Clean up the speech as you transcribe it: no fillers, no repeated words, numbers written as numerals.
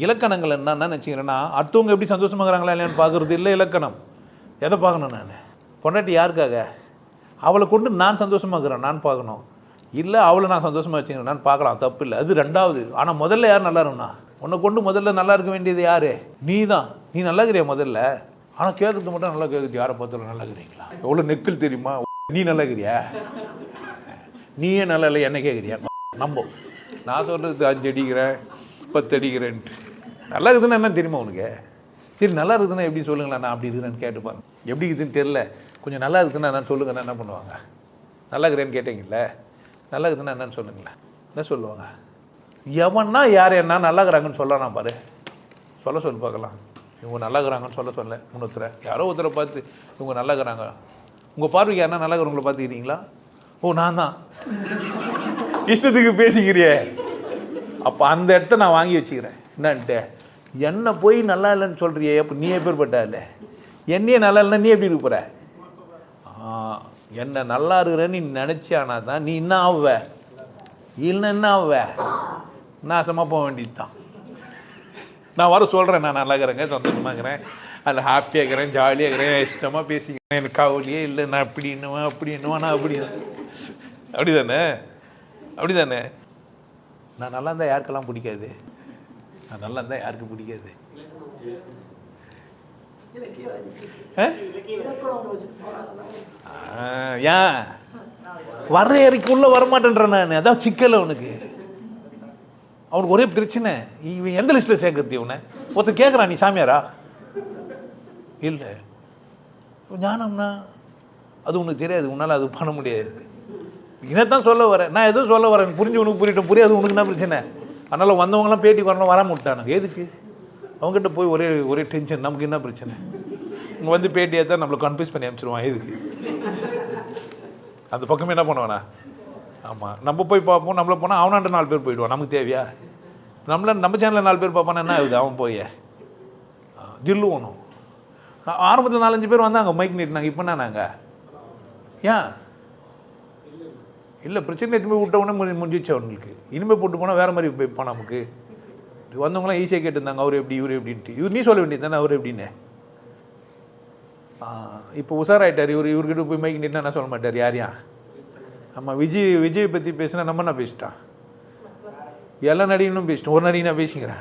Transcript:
இலக்கணங்கள் என்னன்னு நினச்சிக்கிறேன்னா, அடுத்தவங்க எப்படி சந்தோஷமாகறாங்களா இல்லையான்னு பார்க்குறது இல்லை இலக்கணம். எதை பார்க்கணும் நான்? பொண்டாட்டி யாருக்காக? அவளை கொண்டு நான் சந்தோஷமாக்குறேன் நான் பார்க்கணும், இல்லை அவளை நான் சந்தோஷமாக வச்சுக்கிறேன் நான் பார்க்கலாம், தப்பு இல்லை, அது ரெண்டாவது. ஆனால் முதல்ல யார் நல்லா இருக்கும்னா, உன்னை கொண்டு முதல்ல நல்லா இருக்க வேண்டியது யார்? நீ தான். நீ நல்லா இருக்கிறியா முதல்ல? ஆனால் கேட்குறது மட்டும் நல்லா கேட்குது. யாரை பார்த்தாலும் நல்லா இருக்கிறீங்களா? எவ்வளோ நெக்கில் தெரியுமா? நீ நல்லா இருக்கிறியா? நீயே நல்லா இல்லை என்ன கேட்குறியா? நம்ப நான் சொல்கிறது 5 அடிக்கிறேன் 10 அடிக்கிறேன்ட்டு. நல்லா இருக்குதுன்னா என்ன தெரியுமா உனக்கு? சரி நல்லா இருக்குதுன்னா எப்படி சொல்லுங்களேன், நான் அப்படி இருக்கிறேன்னு கேட்டுப்பாங்க. எப்படி இருக்குதுன்னு தெரில, கொஞ்சம் நல்லா இருக்குதுன்னா என்னன்னு சொல்லுங்கன்னா என்ன பண்ணுவாங்க? நல்லா இருக்கிறேன்னு கேட்டீங்கல்ல, நல்லா இருக்குதுன்னா என்னன்னு சொல்லுங்களேன், என்ன சொல்லுவாங்க? எவன்னா யார் என்ன நல்லா இருக்கிறாங்கன்னு சொல்லலாம் பாரு, சொல்ல சொல்லு பார்க்கலாம். இவங்க நல்லா இருக்கிறாங்கன்னு சொல்ல இன்னொருத்தரை, யாரோ ஒருத்தரை பார்த்து இவங்க நல்லா இருக்கிறாங்க. உங்கள் பார்வைக்கு யாருன்னா நல்லா இருக்கிறவங்கள பார்த்துக்கிறீங்களா? ஓ நான் தான் இஷ்டத்துக்கு பேசிக்கிறியே, அப்போ அந்த இடத்த நான் வாங்கி வச்சுக்கிறேன். என்னன்ட்டு என்னை போய் நல்லா இல்லைன்னு சொல்கிறியே, அப்போ நீ எப்பேற்பட்ட இல்லை? என்னையே நல்லா இல்லைன்னா நீ எப்படி இருக்க போகிற? என்னை நல்லா இருக்கிறேன்னு நீ நினச்சானா தான் நீ என்ன ஆவ, இல்லைன்னா என்ன ஆவ? நாசமாக போக வேண்டியது தான். நான் வர சொல்கிறேன், நான் நல்லா இருக்கிறேங்க, சந்தோஷமாக இருக்கிறேன், அதில் ஹாப்பியாக இருக்கிறேன், ஜாலியாக இருக்கிறேன், இஷ்டமாக பேசிக்கிறேன், எனக்கு கவலையே இல்லை, நான் அப்படி இன்னுவேன் அப்படி இன்னுவேன், நான் அப்படி தானே அப்படி தானே. நான் நல்லா இருந்தால் யாருக்கெல்லாம் பிடிக்காது? நான் நல்லா இருந்தால் யாருக்கு பிடிக்காது? ஏன் வர்ற இறக்குள்ள வரமாட்டேன்றேன் நான், அதான் சிக்கல அவனுக்கு. அவனுக்கு ஒரே பிரச்சனை, இவன் எந்த லிஸ்ட்டில் சேர்க்கறது? இவனை ஒருத்தர் கேட்குறான், நீ சாமியாரா? இல்லை. ஞானம்னா அது உனக்கு தெரியாது, உன்னால் அது பண்ண முடியாது. இதைத்தான் சொல்ல வரேன், நான் எதுவும் சொல்ல வரேன், புரிஞ்சு உனக்கு புரியட்டும், புரியாது உனக்கு என்ன பிரச்சனை? அதனால் வந்தவங்களாம் பேட்டி வரணும், வராம விட்டானுங்க. எதுக்கு? அவங்ககிட்ட போய் ஒரே டென்ஷன். நமக்கு என்ன பிரச்சனை? இங்கே வந்து பேட்டியாக தான் நம்மளை கன்ஃபியூஸ் பண்ணி அனுப்பிச்சிடுவான். எதுக்கு? அந்த பக்கமே என்ன பண்ணுவானா? ஆமாம், நம்ம போய் பார்ப்போம், நம்மளை போனால் அவனாண்ட 4 பேர் போயிடுவான். நமக்கு தேவையா? நம்ம சேனலில் 4 பேர் பார்ப்பானா என்ன ஆகுது? அவன் போய் ஜில்லு ஒன்றும். ஆரம்பத்தில் 4-5 பேர் வந்தாங்க மைக் நீட்டினாங்க, இப்போ என்ன நாங்கள் ஏன் இல்லை பிரச்சனை எதுவுமே விட்ட உடனே முடிஞ்சிச்சு அவங்களுக்கு. இனிமேல் போட்டு போனால் வேறு மாதிரி போய்ப்பான் நமக்கு. வந்தவங்களாம் ஈஸியாக கேட்டுருந்தாங்க, அவர் எப்படி இவர் எப்படின்ட்டு. இவர் நீ சொல்ல வேண்டியது தானே அவர் எப்படின்னு. இப்போ உஷாராயிட்டார் இவர்கிட்ட போய் மைக் நீட்டினா என்ன சொல்ல மாட்டார் யாரையா? ஆமாம், விஜய் பற்றி பேசினா நம்ம என்ன பேசிட்டான்? எல்லா நடிகனும் பேசிட்டோம், ஒரு நடிகை நான் பேசிக்கிறேன்.